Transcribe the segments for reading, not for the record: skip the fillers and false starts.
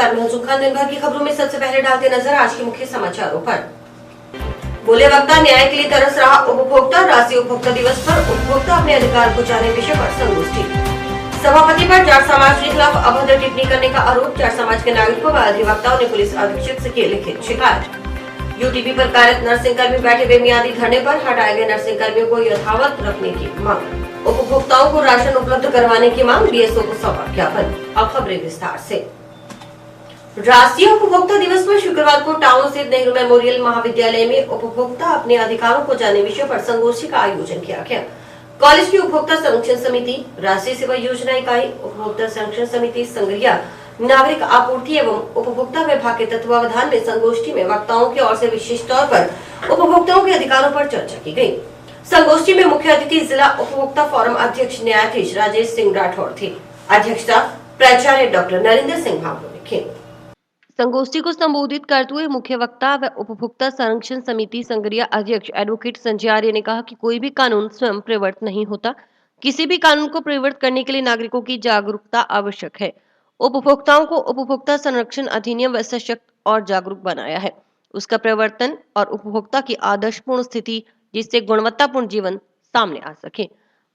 नमस्कार, मैं हूं खान। दिन भर की खबरों में सबसे पहले डालते नजर आज के मुख्य समाचारों पर। बोले वक्ता, न्याय के लिए तरस रहा उपभोक्ता। राष्ट्रीय उपभोक्ता दिवस पर उपभोक्ता अपने अधिकार को जाने विषय पर संगोष्ठी। सभापति पर जाट समाज के खिलाफ अभद्र टिप्पणी करने का आरोप। जाट समाज के नागरिकों व अधिवक्ताओं ने पुलिस अधीक्षक से की लिखित शिकायत। यूटीपी पर कार्यरत नर्सिंग कर्मी बैठे बेमियादी धरने पर। हटाए गए नर्सिंग कर्मियों को यथावत रखने की मांग। उपभोक्ताओं को राशन उपलब्ध करवाने की मांग। बीएसओ को सौंपा ज्ञापन। अब खबरें विस्तार से। राष्ट्रीय उपभोक्ता दिवस पर शुक्रवार को टाउन स्थित नेहरू मेमोरियल महाविद्यालय में उपभोक्ता अपने अधिकारों को जाने विषय पर संगोष्ठी का आयोजन किया गया। कॉलेज की उपभोक्ता संरक्षण समिति, राष्ट्रीय सेवा योजना इकाई, उपभोक्ता संरक्षण समिति संग्रिया, नागरिक आपूर्ति एवं उपभोक्ता विभाग के तत्वावधान में संगोष्ठी में वक्ताओं की ओर से विशेष तौर पर उपभोक्ताओं के अधिकारों पर चर्चा की गयी। संगोष्ठी में मुख्य अतिथि जिला उपभोक्ता फोरम अध्यक्ष न्यायाधीश राजेश सिंह राठौड़ थे। अध्यक्षता प्राचार्य डॉक्टर नरेंद्र सिंह भाभो ने की। संगोष्ठी को संबोधित करते हुए मुख्य वक्ता व उपभोक्ता संरक्षण समिति संग्रिया अध्यक्ष एडवोकेट संजय आर्य ने कहा कि कोई भी कानून स्वयं प्रवर्त नहीं होता। किसी भी कानून को प्रवर्त करने के लिए नागरिकों की जागरूकता आवश्यक है। उपभोक्ताओं को उपभोक्ता संरक्षण अधिनियम व सशक्त और जागरूक बनाया है। उसका प्रवर्तन और उपभोक्ता की आदर्शपूर्ण स्थिति जिससे गुणवत्तापूर्ण जीवन सामने आ सके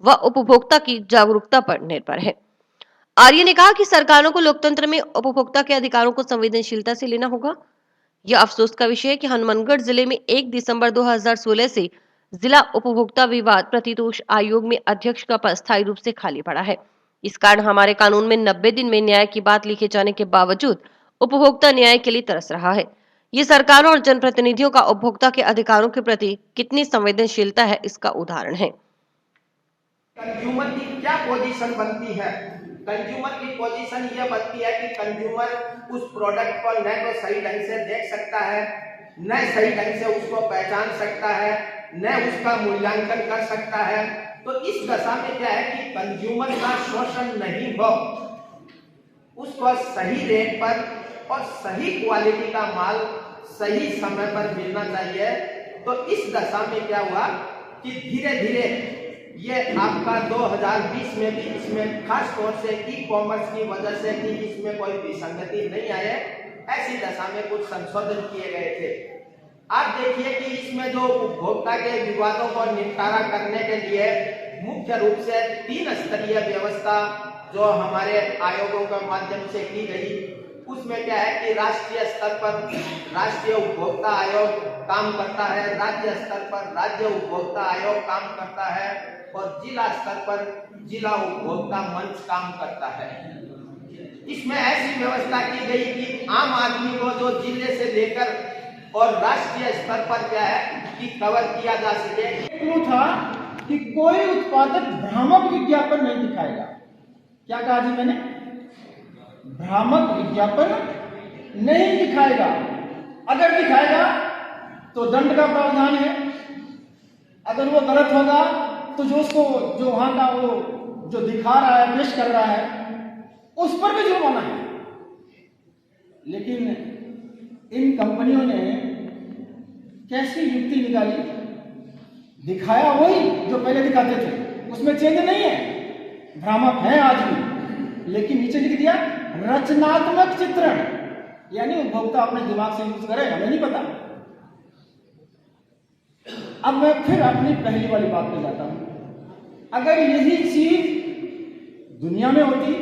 वह उपभोक्ता की जागरूकता पर निर्भर है। आर्य ने कहा कि सरकारों को लोकतंत्र में उपभोक्ता के अधिकारों को संवेदनशीलता से लेना होगा। यह अफसोस का विषय है कि हनुमानगढ़ जिले में 1 दिसंबर 2016 से जिला उपभोक्ता विवाद प्रतितोष आयोग में अध्यक्ष का पद स्थायी रूप से खाली पड़ा है। इस कारण हमारे कानून में 90 दिन में न्याय की बात लिखे जाने के बावजूद उपभोक्ता न्याय के लिए तरस रहा है। ये सरकारों और जनप्रतिनिधियों का उपभोक्ता के अधिकारों के प्रति कितनी संवेदनशीलता है इसका उदाहरण है। कंज्यूमर की क्या पोजीशन बनती है? कंज्यूमर की पोजीशन यह बनती है कि कंज्यूमर उस प्रोडक्ट को न तो सही ढंग से देख सकता है, न सही ढंग से उसको पहचान सकता है, न उसका मूल्यांकन कर सकता है। तो इस दशा में क्या है कि कंज्यूमर का शोषण नहीं हो, उसको सही रेट पर और सही क्वालिटी का माल सही समय पर मिलना चाहिए। तो इस दशा में क्या हुआ कि धीरे धीरे ये आपका 2020 में भी इसमें खास तौर से ई कॉमर्स की वजह से कि इसमें कोई विसंगति नहीं आए, ऐसी दशा में कुछ संशोधन किए गए थे। आप देखिए कि इसमें जो उपभोक्ता के विवादों को निपटारा करने के लिए मुख्य रूप से 3 स्तरीय व्यवस्था जो हमारे आयोगों के माध्यम से की गई, उसमें क्या है कि राष्ट्रीय स्तर पर राष्ट्रीय उपभोक्ता आयोग काम करता है, राज्य स्तर पर राज्य उपभोक्ता आयोग काम करता है और जिला स्तर पर जिला उपभोक्ता मंच काम करता है। इसमें ऐसी व्यवस्था की गई कि आम आदमी को जो जिले से लेकर और राष्ट्रीय स्तर पर क्या है कि कवर किया जा सके। क्यों था कि कोई उत्पादक भ्रामक विज्ञापन नहीं दिखाएगा। क्या कहा जी मैंने? भ्रामक विज्ञापन नहीं दिखाएगा। अगर दिखाएगा तो दंड का प्रावधान है। अगर वो गलत होगा तो जो वहां का वो जो दिखा रहा है, पेश कर रहा है, उस पर भी जुर्माना है। लेकिन इन कंपनियों ने कैसी युक्ति निकाली? दिखाया वही जो पहले दिखाते थे, उसमें चेंज नहीं है, भ्रामक है आज भी, लेकिन नीचे लिख दिया रचनात्मक चित्रण, यानी उपभोक्ता अपने दिमाग से यूज करे, हमें नहीं पता। अब मैं फिर अपनी पहली वाली बात पे जाता हूं। अगर यही चीज दुनिया में होती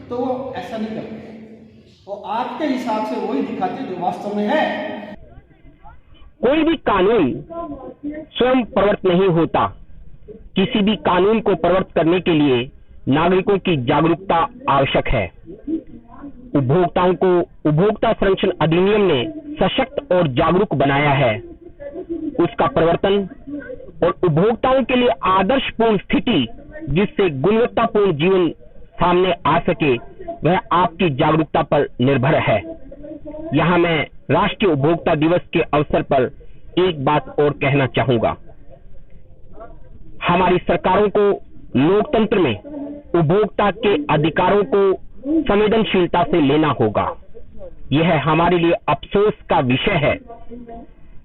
तो वो ऐसा नहीं करते, वो आपके हिसाब से वही दिखाते जो वास्तव में है। कोई भी कानून स्वयं प्रवर्त नहीं होता। किसी भी कानून को प्रवर्त करने के लिए नागरिकों की जागरूकता आवश्यक है। उपभोक्ताओं को उपभोक्ता संरक्षण अधिनियम ने सशक्त और जागरूक बनाया है। उसका प्रवर्तन और उपभोक्ताओं के लिए आदर्शपूर्ण स्थिति जिससे गुणवत्तापूर्ण जीवन सामने आ सके, वह आपकी जागरूकता पर निर्भर है। यहाँ मैं राष्ट्रीय उपभोक्ता दिवस के अवसर पर एक बात और कहना चाहूंगा। हमारी सरकारों को लोकतंत्र में उपभोक्ता के अधिकारों को संवेदनशीलता से लेना होगा। यह हमारे लिए अफसोस का विषय है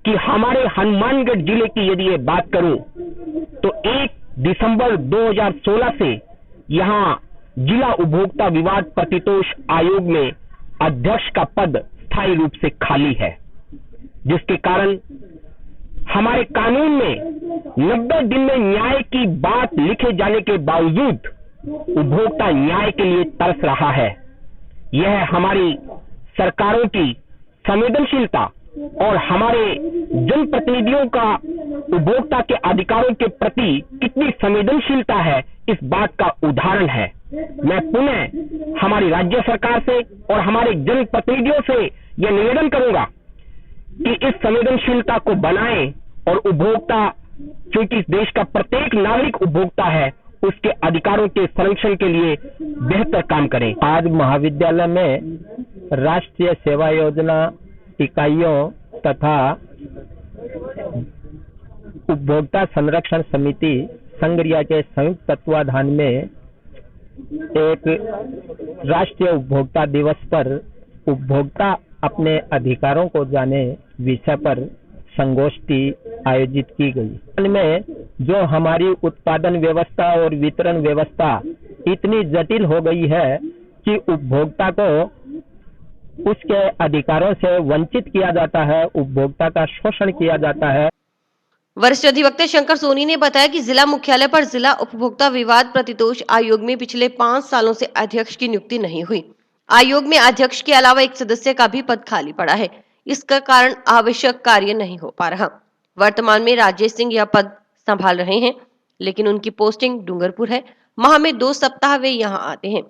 कि हमारे हनुमानगढ़ जिले की यदि ये बात करूं तो 1 दिसंबर 2016 से यहां जिला उपभोक्ता विवाद प्रतितोष आयोग में अध्यक्ष का पद स्थायी रूप से खाली है, जिसके कारण हमारे कानून में 90 दिन में न्याय की बात लिखे जाने के बावजूद उपभोक्ता न्याय के लिए तरस रहा है। यह हमारी सरकारों की संवेदनशीलता और हमारे जनप्रतिनिधियों का उपभोक्ता के अधिकारों के प्रति कितनी संवेदनशीलता है, इस बात का उदाहरण है। मैं पुनः हमारी राज्य सरकार से और हमारे जनप्रतिनिधियों से यह निवेदन करूंगा कि इस संवेदनशीलता को बनाएं और उपभोक्ता, क्योंकि इस देश का प्रत्येक नागरिक उपभोक्ता है, उसके अधिकारों के संरक्षण के लिए बेहतर काम करें। आज महाविद्यालय में राष्ट्रीय सेवा योजना इकाइयों तथा उपभोक्ता संरक्षण समिति संघरिया के संयुक्त तत्वाधान में एक राष्ट्रीय उपभोक्ता दिवस पर उपभोक्ता अपने अधिकारों को जाने विषय पर संगोष्ठी आयोजित की गई। इनमें जो हमारी उत्पादन व्यवस्था और वितरण व्यवस्था इतनी जटिल हो गई है कि उपभोक्ता को उसके अधिकारों से वंचित किया जाता है, उपभोक्ता का शोषण किया जाता है। वरिष्ठ अधिवक्ता शंकर सोनी ने बताया कि जिला मुख्यालय पर जिला उपभोक्ता विवाद प्रतितोष आयोग में पिछले 5 सालों से अध्यक्ष की नियुक्ति नहीं हुई। आयोग में अध्यक्ष के अलावा एक सदस्य का भी पद खाली पड़ा है। इसका कारण आवश्यक कार्य नहीं हो पा रहा। वर्तमान में राजेश सिंह यह पद संभाल रहे हैं, लेकिन उनकी पोस्टिंग डूंगरपुर है। माह में 2 सप्ताह वे यहाँ आते हैं।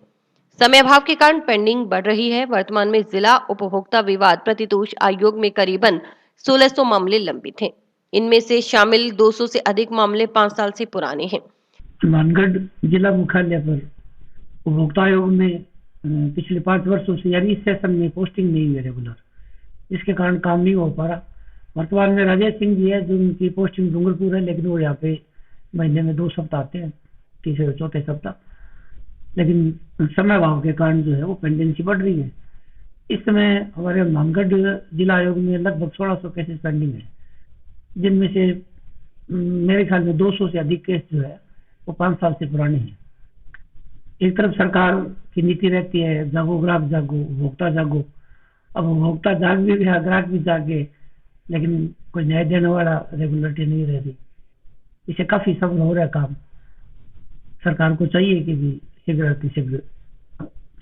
समय अभाव के कारण पेंडिंग बढ़ रही है। वर्तमान में जिला उपभोक्ता विवाद प्रतितोष आयोग में करीबन 1600 मामले लंबित हैं। इनमें से शामिल 200 से अधिक मामले 5 साल से पुराने हैं। हनुमानगढ़ जिला मुख्यालय पर उपभोक्ता आयोग में पिछले 5 वर्षों से यानी इस सेशन में पोस्टिंग नहीं है रेगुलर, इसके कारण काम नहीं हो पा रहा। वर्तमान में राजेश सिंह जी है, जो उनकी पोस्टिंग डूंगरपुर है, लेकिन वो यहाँ पे महीने में 2 सप्ताह आते हैं, तीसरे और चौथे सप्ताह। लेकिन समय अभाव के कारण जो है वो पेंडेंसी बढ़ रही है। इस समय हमारे हनुमानगढ़ जिला आयोग में लगभग 1600 केसेस पेंडिंग है, जिनमें से मेरे ख्याल में 200 से अधिक केस जो है वो 5 साल से पुराने हैं। एक तरफ सरकार की नीति रहती है जागो ग्राहक जागो, उपभोक्ता जागो। अब उपभोक्ता जाग भी गया, ग्राहक भी जागे, लेकिन कोई न्याय देने वाला रेगुलेटरी नहीं रह रही। इसे काफी सफल हो रहा है काम। सरकार को चाहिए कि भी शीघ्र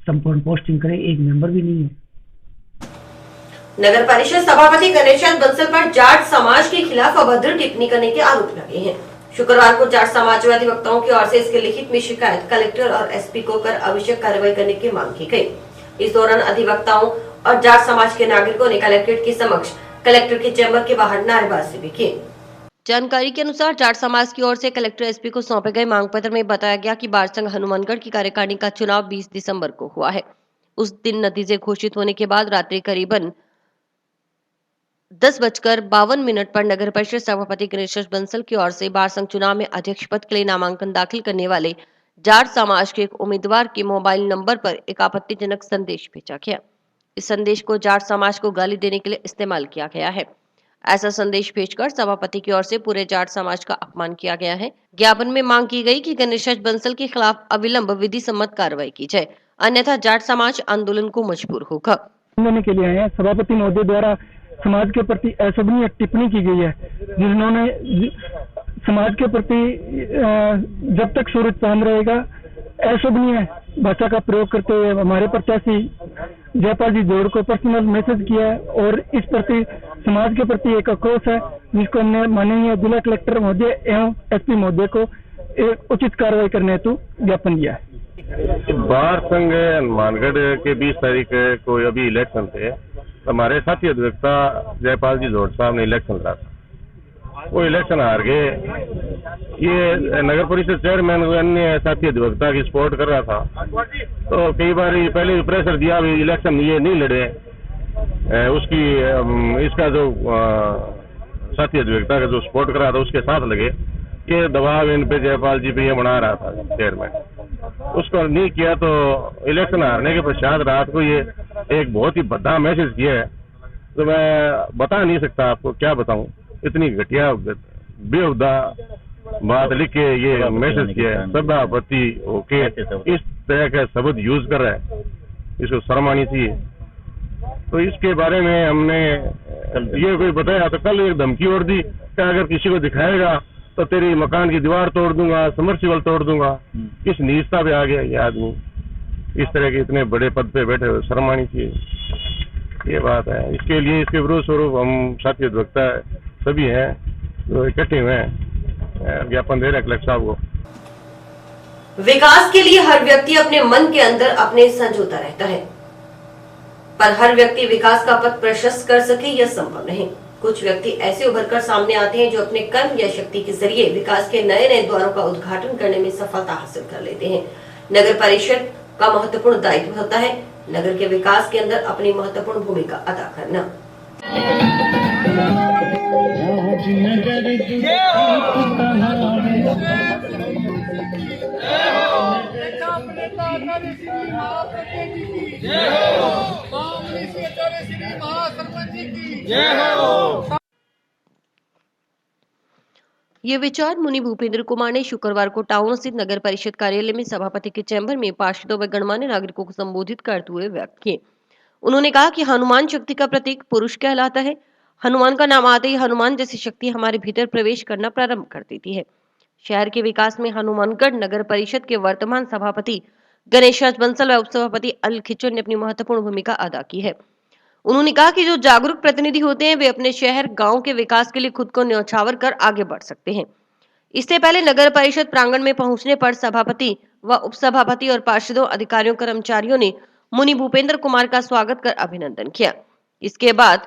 संपूर्ण पोस्टिंग करे। एक मेंबर भी नहीं है। नगर परिषद सभापति गणेशचंद बंसल पर जाट समाज के खिलाफ अभद्र टिप्पणी करने के आरोप लगे हैं। शुक्रवार को जाट समाजवादी वक्ताओं की ओर से इसके लिखित में शिकायत कलेक्टर और एसपी को कर आवश्यक कार्रवाई करने की मांग की गई। इस दौरान अधिवक्ताओं और जाट समाज के नागरिकों ने कलेक्ट्रेट के समक्ष कलेक्टर के चैम्बर के बाहर नारेबाजी भी की। जानकारी के अनुसार जाट समाज की ओर से कलेक्टर एसपी को सौंपे गए मांग पत्र में बताया गया कि बार संघ हनुमानगढ़ की कार्यकारिणी का चुनाव 20 दिसंबर को हुआ है। उस दिन नतीजे घोषित होने के बाद रात्रि करीबन 10:52 पर नगर परिषद सभापति गणेशचंद बंसल की ओर से बार संघ चुनाव में अध्यक्ष पद के लिए नामांकन दाखिल करने वाले जाट समाज के एक उम्मीदवार के मोबाइल नंबर पर एक आपत्तिजनक संदेश भेजा गया। इस संदेश को जाट समाज को गाली देने के लिए इस्तेमाल किया गया है। ऐसा संदेश भेजकर सभापति की ओर से पूरे जाट समाज का अपमान किया गया है। ज्ञापन में मांग की गई कि गणेशचंद बंसल के खिलाफ अविलंब विधि सम्मत कार्रवाई की जाए, अन्यथा जाट समाज आंदोलन को मजबूर होगा। के लिए आए हैं। सभापति महोदय द्वारा समाज के प्रति अशोभनीय टिप्पणी की गई है, जिन्होंने समाज के प्रति जब तक सूरज चांद रहेगा अशोभनीय भाषा का प्रयोग करते हुए हमारे प्रत्याशी जयपाल जी जोड़ को पर्सनल मैसेज किया है और इस प्रति समाज के प्रति एक आक्रोश है, जिसको हमने माननीय जिला कलेक्टर महोदय एवं एसपी महोदय को एक उचित कार्रवाई करने हेतु ज्ञापन दिया है। बार संघ हनुमानगढ़ के 20 तारीख को अभी इलेक्शन थे। हमारे साथी अधिवक्ता जयपाल जी जोड़ साहब ने इलेक्शन लड़ा था, वो इलेक्शन हार गए। ये नगर परिषद चेयरमैन अन्य साथी अधिवक्ता की सपोर्ट कर रहा था, तो कई बार पहले भी प्रेशर दिया, भी इलेक्शन ये नहीं लड़े। उसकी इसका जो साथी अधिवक्ता का जो सपोर्ट कर रहा था उसके साथ लगे। ये दबाव इन पे जयपाल जी पे ये बना रहा था चेयरमैन, उसको नहीं किया। तो इलेक्शन हारने के पश्चात रात को ये एक बहुत ही भद्दा मैसेज किया है, तो मैं बता नहीं सकता आपको, क्या बताऊं। इतनी घटिया बेहुदा बात लिख के ये मैसेज किया है। सभापति होके इस तरह का शब्द यूज कर रहा है, इसको शर्म आनी चाहिए। तो इसके बारे में हमने ये कोई बताया तो कल एक धमकी और दी कि अगर किसी को दिखाएगा तो तेरी मकान की दीवार तोड़ दूंगा, समरसीबल तोड़ दूंगा। इस नीचता पे आ गया ये आदमी। इस तरह के इतने बड़े पद पे बैठे हुए, शर्म आनी चाहिए। ये बात है। इसके लिए इसके विरोध स्वरूप हम साथी अधिवक्ता सभी हैं जो इकट्ठे हुए हैं, ज्ञापन दे रहे हैं कलेक्टर साहब को। विकास के लिए हर व्यक्ति अपने मन के अंदर अपने संजोता रहता है, पर हर व्यक्ति विकास का पथ प्रशस्त कर सके यह संभव नहीं। कुछ व्यक्ति ऐसे उभरकर सामने आते हैं जो अपने कर्म या शक्ति के जरिए विकास के नए नए द्वारों का उद्घाटन करने में सफलता हासिल कर लेते हैं। नगर परिषद का महत्वपूर्ण दायित्व होता है नगर के विकास के अंदर अपनी महत्वपूर्ण भूमिका अदा करना। ये विचार मुनि भूपेंद्र कुमार ने शुक्रवार को टाउन स्थित नगर परिषद कार्यालय में सभापति के चैम्बर में पार्षदों व गणमान्य नागरिकों को संबोधित करते हुए व्यक्त किए। उन्होंने कहा कि हनुमान शक्ति का प्रतीक पुरुष कहलाता है। हनुमान का नाम आते ही हनुमान जैसी शक्ति हमारे भीतर प्रवेश करना प्रारंभ कर देती है। शहर के विकास में हनुमानगढ़ नगर परिषद के वर्तमान सभापति गणेश राज बंसल व उपसभापति अनिल खिचड़ ने अपनी महत्वपूर्ण भूमिका अदा की है। उन्होंने कहा कि जो जागरूक प्रतिनिधि होते हैं वे अपने शहर गांव के विकास के लिए खुद को न्यौछावर कर आगे बढ़ सकते हैं। इससे पहले नगर परिषद प्रांगण में पहुंचने पर सभापति व उपसभापति और पार्षदों, अधिकारियों, कर्मचारियों ने मुनि भूपेंद्र कुमार का स्वागत कर अभिनंदन किया। इसके बाद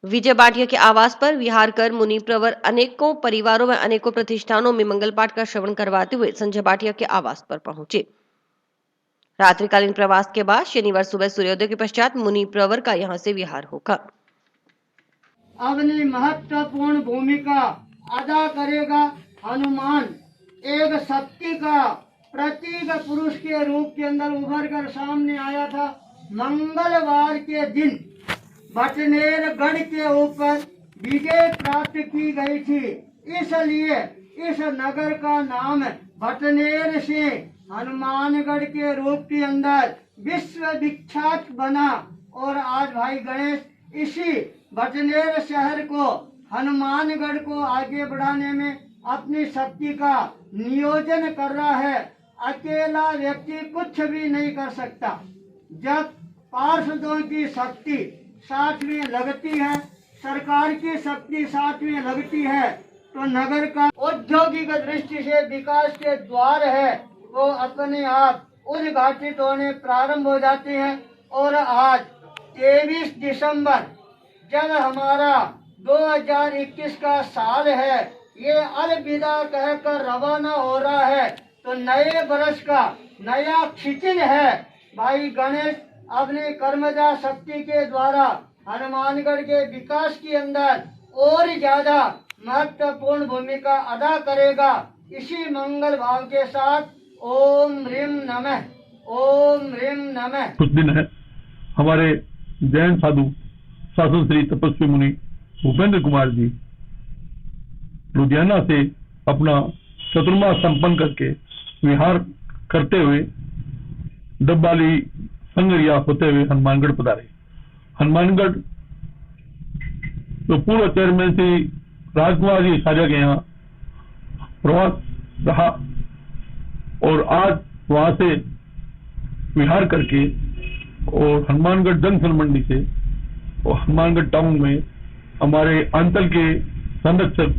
विजय बाटिया के आवास पर विहार कर मुनि प्रवर अनेकों परिवारों व अनेकों प्रतिष्ठानों में मंगल पाठ का श्रवण करवाते हुए संजय बाटिया के आवास पर पहुंचे। रात्रिकालीन प्रवास के बाद शनिवार सुबह सूर्योदय के पश्चात मुनि प्रवर का यहां से विहार होगा। अपनी महत्वपूर्ण भूमिका अदा करेगा। हनुमान एक शक्ति का प्रतीक पुरुष के रूप के अंदर उभर कर सामने आया था। मंगलवार के दिन भटनेरगढ़ के ऊपर विजय प्राप्त की गई थी, इसलिए इस नगर का नाम भटनेर से हनुमानगढ़ के रूप के अंदर विश्व विख्यात बना। और आज भाई गणेश इसी भटनेर शहर को, हनुमानगढ़ को आगे बढ़ाने में अपनी शक्ति का नियोजन कर रहा है। अकेला व्यक्ति कुछ भी नहीं कर सकता। जब पार्षदों की शक्ति साथ में लगती है, सरकार की शक्ति साथ में लगती है, तो नगर का औद्योगिक दृष्टि से विकास के द्वार है वो अपने आप उद्घाटित होने प्रारंभ हो जाते हैं। और आज 23 दिसंबर जब हमारा 2021 का साल है, ये अलविदा कहकर रवाना हो रहा है, तो नए वर्ष का नया खिचिन है। भाई गणेश अपने कर्मजा शक्ति के द्वारा हनुमानगढ़ के विकास के अंदर और ज्यादा महत्वपूर्ण भूमिका अदा करेगा। इसी मंगल भाव के साथ ओम ह्रीम नमः, ओम ह्रीम नमः। कुछ दिन है हमारे जैन साधु शासन श्री तपस्वी मुनि भूपेंद्र कुमार जी लुधियाना से अपना चतुर्मास संपन्न करके विहार करते हुए डब्बाली संगरिया होते हुए हनुमानगढ़ पधारे। हनुमानगढ़ तो पूर्व चेयरमैन श्री राजकुमार जी साजा के यहाँ प्रवास रहा और आज वहां से विहार करके और हनुमानगढ़ जंक्शन मंडी से और हनुमानगढ़ टाउन में हमारे अंचल के संरक्षक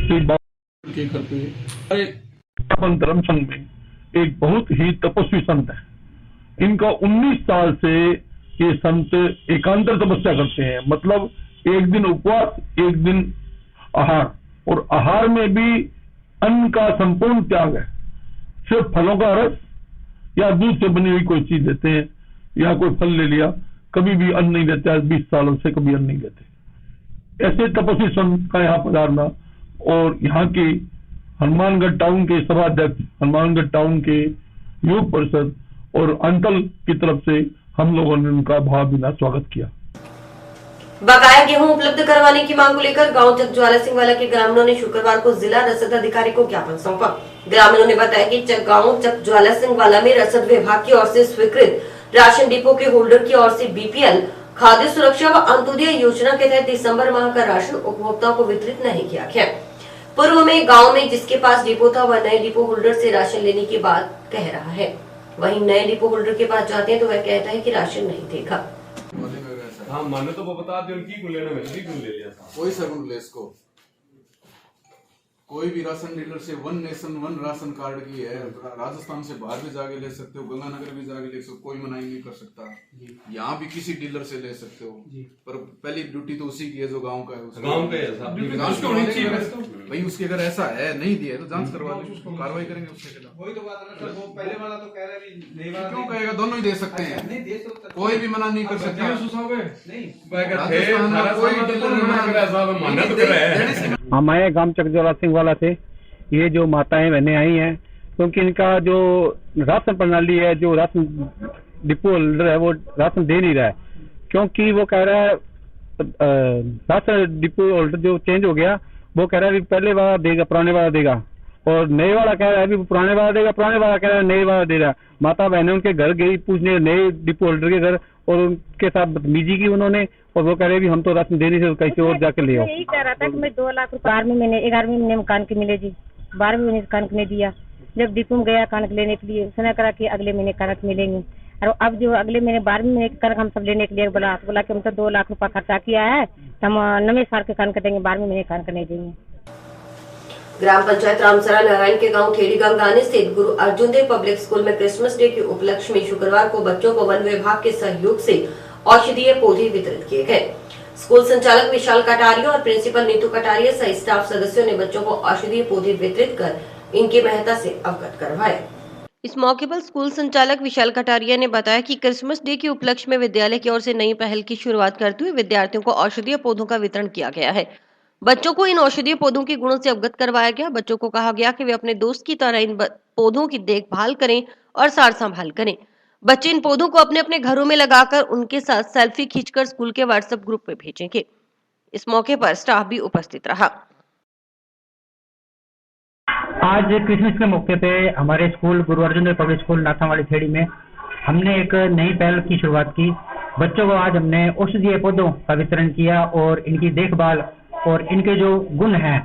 श्री बाबा के घर पे धर्म संघ में एक बहुत ही तपस्वी संत है। इनका 19 साल से ये संत एकांतर तपस्या करते हैं, मतलब एक दिन उपवास, एक दिन आहार, और आहार में भी अन्न का संपूर्ण त्याग है। सिर्फ फलों का रस या दूध से बनी हुई कोई चीज देते हैं, या कोई फल ले लिया, कभी भी अन्न नहीं देते। आज 20 सालों से कभी अन्न नहीं देते। ऐसे तपस्वी संत का यहाँ पधारना और यहाँ की हनुमानगढ़ टाउन के सभाध्यक्ष, हनुमानगढ़ टाउन के योग परिषद और अंचल की तरफ से हम लोगों ने उनका भावभीना स्वागत किया। बकाया गेहूं उपलब्ध करवाने की मांग को लेकर गांव चक ज्वाला सिंह वाला के ग्रामीणों ने शुक्रवार को जिला रसद अधिकारी को ज्ञापन सौंपा। ग्रामीणों ने बताया कि गांव चक ज्वाला सिंह वाला में रसद विभाग की ओर से स्वीकृत राशन डिपो के होल्डर की ओर से बीपीएल खाद्य सुरक्षा व अंत्योदय योजना के तहत दिसंबर माह का राशन उपभोक्ताओं को वितरित नहीं किया गया। पूर्व में गांव में जिसके पास डिपो था वह नए डिपो होल्डर से राशन लेने की बात कह रहा है, वहीं नए डिपो होल्डर के पास जाते हैं तो वह कहता है कि राशन नहीं देगा। हाँ माने तो वो बता दे उनकी ले लिया था। कोई सगुन लेस को कोई भी राशन डीलर से one nation one ration card की है। राजस्थान से बाहर भी जाके ले सकते हो, गंगानगर भी जाके ले सकते हो, कोई मनाही नहीं कर सकता। यहाँ भी किसी डीलर से ले सकते हो, पर पहली ड्यूटी तो उसी की है जो गांव का है। गांव भाई उसके अगर ऐसा है नहीं दिया तो जांच करवा लो, उसको कार्रवाई करेंगे उसके खिलाफ। वही तो बात है ना, वो पहले वाला तो कह रहा है क्यों कहेगा, दोनों ही दे सकते हैं, कोई भी मना नहीं कर सकता। हमारे गांव चकजोला सिंह वाला से ये जो माताएं बहनें आई हैं, क्योंकि इनका जो राशन प्रणाली है, जो राशन डिपो होल्डर है वो राशन दे नहीं रहा है, क्योंकि वो कह रहा है राशन डिपो होल्डर जो चेंज हो गया वो कह रहा है पहले वाला देगा, पुराने वाला देगा, और नए वाला कह रहा है अभी पुराने वाला देगा, पुराने वाला कह रहा है नए वाला दे रहा। माता बहनें उनके घर गई पूछने नए डिपो होल्डर के घर, और उनके साथ बदतमीजी की उन्होंने, और वो कह रहे भी हम तो राशन देने से कैसे और जाके ले आओ। यही कह रहा था कि मैं 2 लाख रुपए 11वीं महीने में कणक मिले जी, 12वीं महीने कणक नहीं दिया। जब डिपो में गया कणक लेने के लिए, उसने कहा कि अगले महीने कणक मिलेंगे, और अब जो अगले महीने 12वीं महीने की कणक हम सब लेने के लिए बोला कि हम तो 2 लाख रुपया खर्चा किया है, हम नवे साल के कणक देंगे, 12वीं महीने कणक नहीं देंगे। ग्राम पंचायत रामसरा नारायण के गांव खेड़ी गंगानी स्थित गुरु अर्जुन देव पब्लिक स्कूल में क्रिसमस डे के उपलक्ष्य में शुक्रवार को बच्चों को वन विभाग के सहयोग से औषधीय पौधे वितरित किए गए। स्कूल संचालक विशाल कटारिया और प्रिंसिपल नीतू कटारिया सहित स्टाफ सदस्यों ने बच्चों को औषधीय पौधे वितरित कर इनकी महत्ता से अवगत करवाए। इस मौके पर स्कूल संचालक विशाल कटारिया ने बताया कि क्रिसमस डे के उपलक्ष्य में विद्यालय की ओर से नई पहल की शुरुआत करते हुए विद्यार्थियों को औषधीय पौधों का वितरण किया गया है। बच्चों को इन औषधीय पौधों के गुणों से अवगत करवाया गया। बच्चों को कहा गया कि वे अपने दोस्त की तरह इन पौधों की देखभाल करें और सार संभाल करें। बच्चे इन पौधों को अपने अपने घरों में लगाकर उनके साथ सेल्फी खींचकर स्कूल के व्हाट्सएप ग्रुप में भेजेंगे। इस मौके पर स्टाफ भी उपस्थित रहा। आज क्रिसमस के मौके पे हमारे स्कूल गुरु अर्जुन देव पब्लिक स्कूल नाथावाली खेड़ी में हमने एक नई पहल की शुरुआत की। बच्चों को आज हमने औषधीय पौधों का वितरण किया और इनकी देखभाल और इनके जो गुण हैं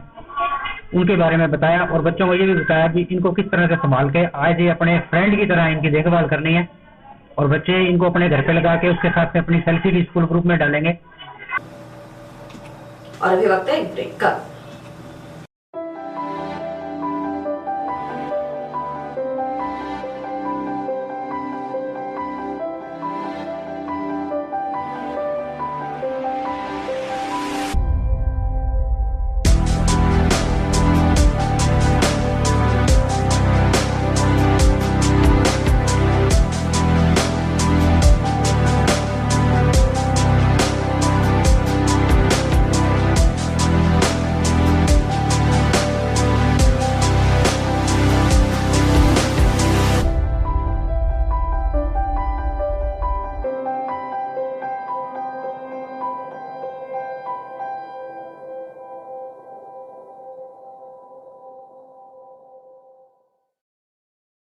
उनके बारे में बताया, और बच्चों को ये भी बताया कि इनको किस तरह से संभाल के आज ये अपने फ्रेंड की तरह इनकी देखभाल करनी है, और बच्चे इनको अपने घर पे लगा के उसके साथ में अपनी सेल्फी भी स्कूल ग्रुप में डालेंगे। और अभी वक्त है एक ब्रेक का।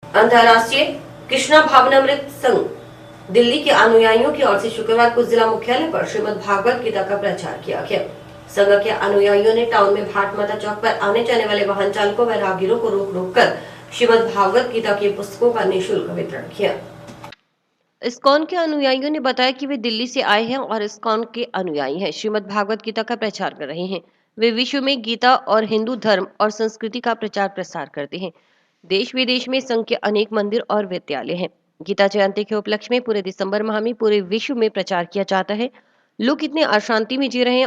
अंतर्राष्ट्रीय कृष्णा भावनामृत संघ दिल्ली के अनुयायियों की ओर से शुक्रवार को जिला मुख्यालय पर श्रीमद् भागवत गीता का प्रचार किया गया। संघ के अनुयायियों ने टाउन में भाट माता चौक पर आने जाने वाले वाहन चालकों व राहगीरों को रोक कर श्रीमद् भागवत गीता के पुस्तकों का निःशुल्क वितरण किया। इस्कॉन के अनुयायियों ने बताया कि वे दिल्ली से आए हैं और इस्कॉन के अनुयायी हैं, श्रीमद् भागवत गीता का प्रचार कर रहे हैं। वे विश्व में गीता और हिंदू धर्म और संस्कृति का प्रचार प्रसार करते हैं। देश विदेश में संघ के अनेक मंदिर और विद्यालय हैं। गीता जयंती के उपलक्ष्य में पूरे दिसंबर माह में पूरे विश्व में प्रचार किया जाता है। लोग इतने अशांति में जी रहे हैं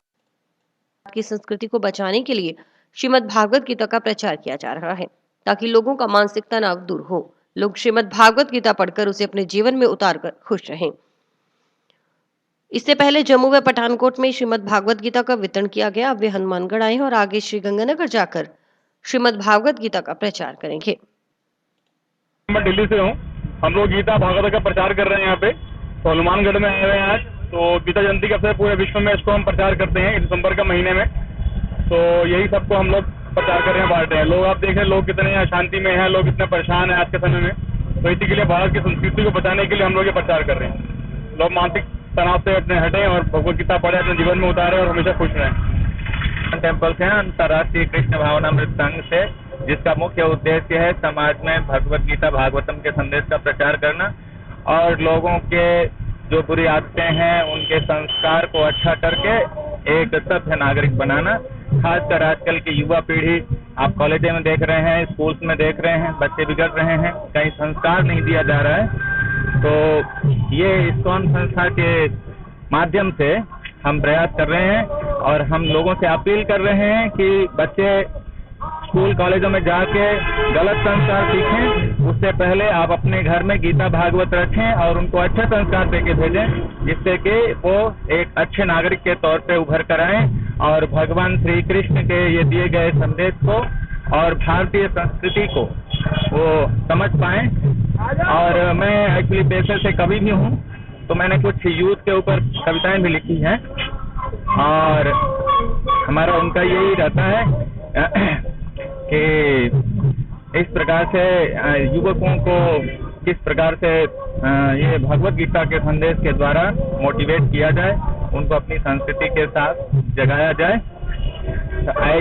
की संस्कृति को बचाने के लिए श्रीमद् भागवत गीता का प्रचार किया जा रहा है, ताकि लोगों का मानसिक तनाव दूर हो। लोग श्रीमद् भागवत गीता पढ़कर उसे अपने जीवन में उतारकर खुश रहें। इससे पहले जम्मू व पठानकोट में श्रीमद् भागवत गीता का वितरण किया गया। अब वे हनुमानगढ़ आए और आगे श्री गंगानगर जाकर श्रीमद् भागवत गीता का प्रचार करेंगे। मैं दिल्ली से हूँ। हम लोग गीता भागवत का प्रचार कर रहे हैं यहाँ पे, तो हनुमानगढ़ में आए हुए हैं आज। तो गीता जयंती का पूरे विश्व में इसको हम प्रचार करते हैं दिसंबर के महीने में। तो यही सबको हम लोग प्रचार कर रहे हैं, बांट रहे हैं। लोग आप देखें, लोग कितने अशांति में हैं, लोग इतने परेशान हैं आज के समय में। तो इसी के लिए भारत की संस्कृति को बचाने के लिए हम लोग ये प्रचार कर रहे हैं। लोग मानसिक तनाव से अपने हटें और भगवत गीता पढ़े, अपने जीवन में उतारे और हमेशा खुश रहें। टेम्पल है अंतर्राष्ट्रीय कृष्ण भावनामृत संघ से, जिसका मुख्य उद्देश्य है समाज में भगवत गीता भागवतम के संदेश का प्रचार करना और लोगों के जो बुरी आदतें हैं उनके संस्कार को अच्छा करके एक सभ्य नागरिक बनाना। खासकर आजकल की युवा पीढ़ी आप कॉलेजों में देख रहे हैं, स्कूल्स में देख रहे हैं, बच्चे बिगड़ रहे हैं, कहीं संस्कार नहीं दिया जा रहा है। तो ये इस्कॉन संस्था के माध्यम से हम प्रयास कर रहे हैं और हम लोगों से अपील कर रहे हैं कि बच्चे स्कूल कॉलेजों में जाके गलत संस्कार सीखें, उससे पहले आप अपने घर में गीता भागवत रखें और उनको अच्छे संस्कार देके भेजें, जिससे कि वो एक अच्छे नागरिक के तौर पे उभर कर आएं और भगवान श्री कृष्ण के ये दिए गए संदेश को और भारतीय संस्कृति को वो समझ पाएं। और मैं एक्चुअली पेशे से कवि भी हूँ, तो मैंने कुछ यूथ के ऊपर कविताएं भी लिखी हैं और हमारा उनका यही रहता है कि इस प्रकार से युवकों को किस प्रकार से ये भगवत गीता के संदेश के द्वारा मोटिवेट किया जाए, उनको अपनी संस्कृति के साथ जगाया जाए।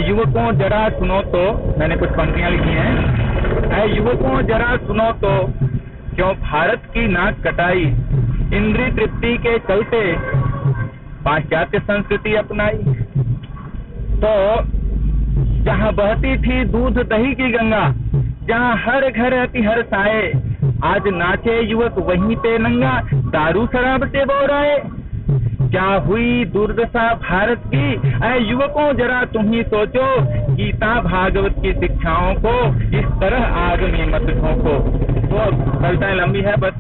युवकों जरा सुनो तो, मैंने कुछ पंक्तियां लिखी हैं। युवकों जरा सुनो तो, क्यों भारत की नाक कटाई, इंद्रिय तृप्ति के चलते पाश्चात्य संस्कृति अपनाई। तो जहाँ बहती थी दूध दही की गंगा, जहाँ हर घर रहती हर साए, आज नाचे युवक वहीं पे नंगा, दारू शराब से बोराए। क्या हुई दुर्दशा भारत की, ऐ युवकों जरा तुम ही सोचो, गीता भागवत की शिक्षाओं को इस तरह आग में मत झोंको। तो कविताएं लंबी है, बस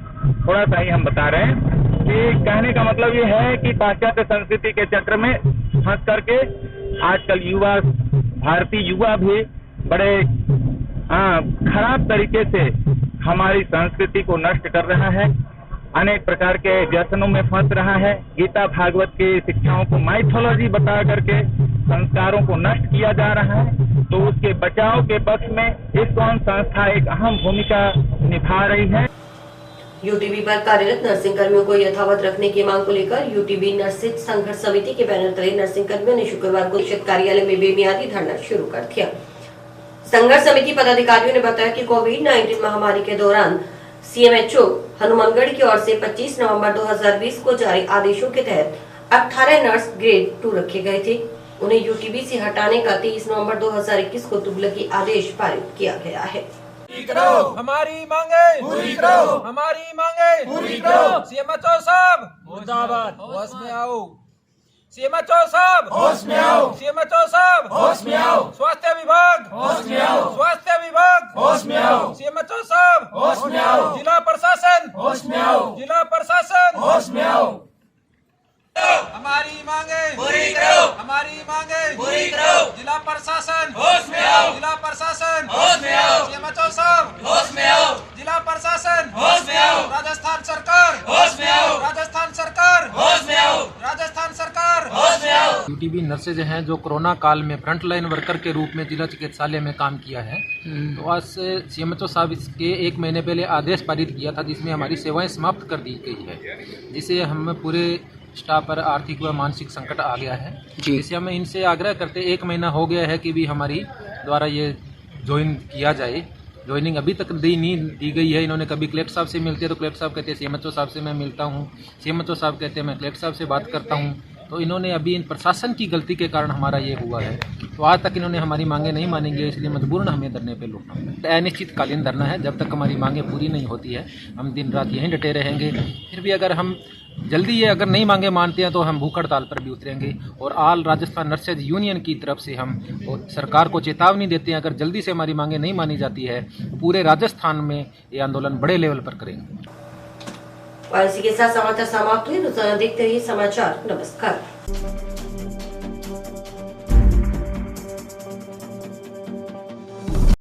थोड़ा सा ही हम बता रहे हैं कि कहने का मतलब ये है कि पाश्चात्य संस्कृति के चक्र में फंस करके आजकल युवा, भारतीय युवा भी बड़े खराब तरीके से हमारी संस्कृति को नष्ट कर रहा है, अनेक प्रकार के व्यसनों में फंस रहा है। गीता भागवत की शिक्षाओं को माइथोलॉजी बता करके संस्कारों को नष्ट किया जा रहा है। तो उसके बचाव के पक्ष में इस्कॉन संस्था एक अहम भूमिका निभा रही है। यूटीबी पर कार्यरत नर्सिंग कर्मियों को यथावत रखने की मांग को लेकर यूटीबी नर्सिंग संघर्ष समिति के बैनर तले नर्सिंग कर्मियों ने शुक्रवार को परिषद कार्यालय में बेमियादी धरना शुरू कर दिया। संघर्ष समिति पदाधिकारियों ने बताया कि कोविड-19 महामारी के दौरान सीएमएचओ हनुमानगढ़ की ओर से 25 नवंबर 2020 को जारी आदेशों के तहत 18 नर्स ग्रेड 2 रखे गए थे। उन्हें यूटीबी से हटाने का 23 नवंबर 2021 को तुगलकी आदेश पारित किया गया है। हमारी मांगे पूरी करो, हमारी मांगे पूरी करो। सीएमएचओ साहब मुर्दाबाद, होश में आओ। सीएमएचओ साहब होश में आओ। सीएमएचओ साहब होश में आओ। स्वास्थ्य विभाग होश में आओ। स्वास्थ्य विभाग होश में आओ। सीएमएचओ साहब होश में आओ। जिला प्रशासन होश में आओ। जिला प्रशासन होश में आओ। हमारी मांगे पूरी करो, हमारी मांगे पूरी करो। जिला प्रशासन होश में आओ। जिला प्रशासन होश में आओ। सीएमएचओ साहब होश में आओ। जिला प्रशासन होश में आओ। राजस्थान सरकार होश में आओ। राजस्थान सरकार होश में आओ। राजस्थान सरकार होश में आओ। यूटीबी नर्सेज हैं जो कोरोना काल में फ्रंट लाइन वर्कर के रूप में जिला चिकित्सालय में काम किया है। तो आज से सीएमएचओ साहब इसके 1 महीने पहले आदेश पारित किया था, जिसमें हमारी सेवाएं समाप्त कर दी गई है, जिसे हम पूरे स्टाफ पर आर्थिक व मानसिक संकट आ गया है। जिसे हमें इनसे आग्रह करते 1 महीना हो गया है कि भी हमारी द्वारा ये ज्वाइन किया जाए। ज्वाइनिंग अभी तक नहीं दी गई है। इन्होंने कभी कलेक्टर साहब से मिलते हैं तो कलेक्टर साहब कहते हैं सीएमएचओ साहब से मैं मिलता हूँ, सीएमएचओ साहब कहते हैं मैं कलेक्टर साहब से बात करता हूँ। तो इन्होंने अभी इन प्रशासन की गलती के कारण हमारा ये हुआ है। तो आज तक इन्होंने हमारी मांगे नहीं मानेंगे, इसलिए मजबूरन हमें धरने पे लौटना है। अनिश्चितकालीन धरना है, जब तक हमारी मांगे पूरी नहीं होती है हम दिन रात यहीं डटे रहेंगे। फिर भी अगर हम जल्दी ये अगर नहीं मांगे मानते हैं तो हम भूख हड़ताल पर भी उतरेंगे। और ऑल राजस्थान नर्सेज यूनियन की तरफ से हम सरकार को चेतावनी देते हैं, अगर जल्दी से हमारी मांगे नहीं मानी जाती है पूरे राजस्थान में ये आंदोलन बड़े लेवल पर करेंगे। इसी के साथ समाचार समाप्त हुए। देखते रहिए समाचार। नमस्कार।